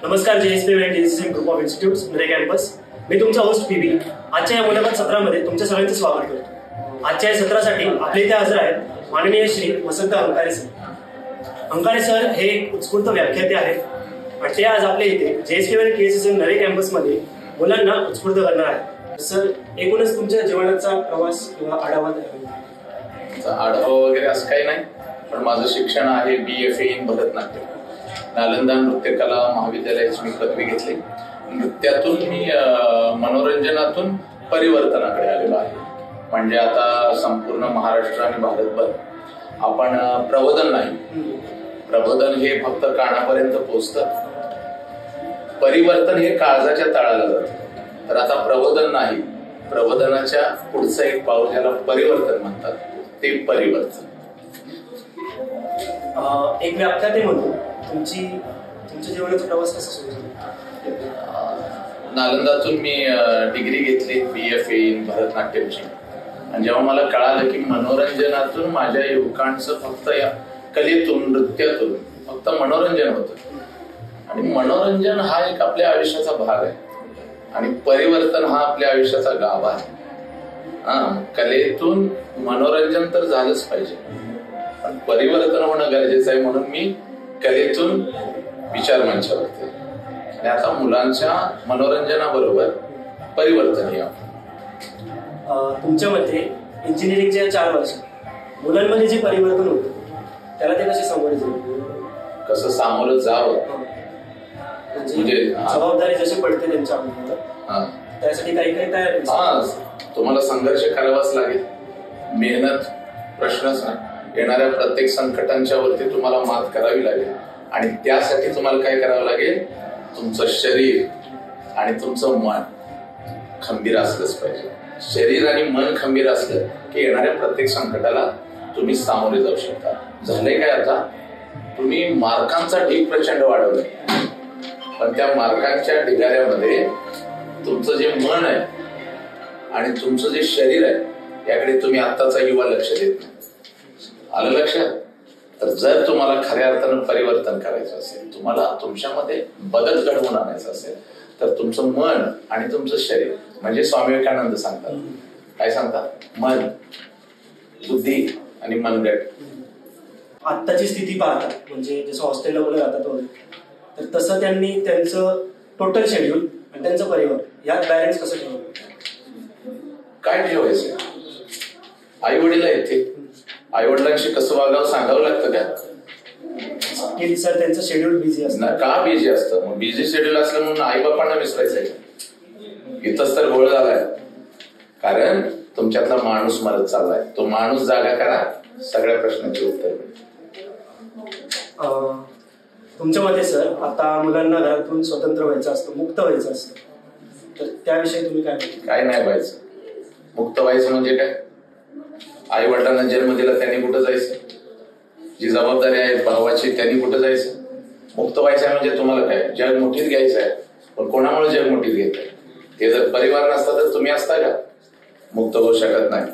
नमस्कार, JSP digital group of institutes Nare campus. मी तुमचा host PB. आजच्या या मुलाखत सत्रामध्ये तुमच्या सगळ्यांचं स्वागत करतो. आजच्या या सत्रासाठी आपले इथे हजर आहेत माननीय श्री वसंत अंकारे सर. अंकारे सर हे एक उत्स्फूर्त व्याख्याते आहेत आणि ते आज आपल्या इथे जेएसपी केएसएस नरे कॅम्पसमध्ये मुलांना उत्स्फूर्त करणार आहेत. सर, एकूणच तुमच्या जीवनाचा प्रवास किंवा आढावा वगैरे असं काही नाही, पण माझं शिक्षण आहे BFA इन भरतनाट्यम. नालंदा नृत्यकला महाविद्यालयाची मी पदवी घेतली. नृत्यातून मी मनोरंजनातून परिवर्तनाकडे आलेलो आहे. म्हणजे आता संपूर्ण महाराष्ट्र आणि भारतभर आपण प्रबोधन नाही, प्रबोधन हे फक्त कानापर्यंत पोचतं, परिवर्तन हे काळजाच्या तळाला जातं. तर आता प्रबोधन नाही, प्रबोधनाच्या पुढचं एक पाऊल ज्याला परिवर्तन म्हणतात ते परिवर्तन. एक व्याख्याते म्हणून तुमच्या जीवनाचा प्रवास कसा सुरू झाला? नालंदातून मी डिग्री घेतली BFA इन भरतनाट्यमची. आणि जेव्हा मला कळालं की मनोरंजनातून माझ्या युवकांचं फक्त या कलेतून नृत्यातून फक्त मनोरंजन होतं आणि मनोरंजन हा एक आपल्या आयुष्याचा भाग आहे आणि परिवर्तन हा आपल्या आयुष्याचा गाभा आहे. कलेतून मनोरंजन तर झालंच पाहिजे, पण परिवर्तन होणं गरजेचं आहे. म्हणून मी कलेतून विचार मंचावरती आणि आता मुलांच्या मनोरंजनाबरोबर परिवर्तन या. तुमच्या मते इंजिनिअरिंगच्या 4 वर्षात मुलांमध्ये जे परिवर्तन होतं त्याला ते कसे सामोरे जाईल? कसं सामोरं जावं म्हणजे जबाबदारी जशी पडते त्यांच्या त्यासाठी काही तयार. तुम्हाला संघर्ष करावाच लागेल. मेहनत प्रश्नच नाही. येणाऱ्या प्रत्येक संकटांच्या वरती तुम्हाला मात करावी लागेल आणि त्यासाठी तुम्हाला काय करावं लागेल? तुमचं शरीर आणि तुमचं मन खंबीर असलंच पाहिजे. शरीर आणि मन खंबीर असलं की येणाऱ्या प्रत्येक संकटाला तुम्ही सामोरे जाऊ शकता. झालंय काय, आता तुम्ही मार्कांचा ढीग प्रचंड वाढवलाय, पण त्या मार्कांच्या ढिगाऱ्यामध्ये तुमचं जे मन आहे आणि तुमचं जे शरीर आहे याकडे तुम्ही आत्ताचा युवा लक्ष देत नाही. आलं लक्षात? तर जर तुम्हाला खऱ्या अर्थानं परिवर्तन करायचं असेल, तुम्हाला तुमच्यामध्ये बदल घडवून आणायचा असेल, तर तुमचं मन आणि तुमचं शरीर म्हणजे स्वामी विवेकानंद सांगतात, काय सांगतात? मन, बुद्धी आणि मनगट. आत्ताची स्थिती पाहतात म्हणजे जसं हॉस्टेलला मुलं जातात वगैरे, तर तसं त्यांनी त्यांचं टोटल शेड्यूल आणि त्यांचं परिवार यात बॅलन्स कसं ठेवावं? काय ठेवायचं? आई वडील आहेत ते, आई वडिलांशी कसं वागावं सांगावं लागतं का? सर, त्यांचं शेड्यूल बिझी असतं. का बिझी असतं? मग बिझी शेड्यूल असलं म्हणून आई बापांना विसरायचंय? इथंच तर गोळ झालाय. कारण तुमच्यातला माणूस मरत चाललाय. तो माणूस जागा करा, सगळ्या प्रश्नांची उत्तर मिळेल. तुमच्या मते सर, आता मुलांना घरातून स्वतंत्र व्हायचं असतं, मुक्त व्हायचं असतं, तर त्याविषयी तुम्ही काय म्हणता? काय नाही व्हायचं. मुक्त व्हायचं म्हणजे काय? आई वडिलांना जन्म दिला त्यांनी कुठं जायचं? जी जबाबदारी आहे भावाची त्यांनी कुठं जायचं? मुक्त व्हायचं आहे म्हणजे तुम्हाला काय जग मुठीत घ्यायचं आहे, पण कोणामुळे जग मुठीत घेत आहे? ते जर परिवार नसता तर तुम्ही असता का? मुक्त होऊ शकत नाही.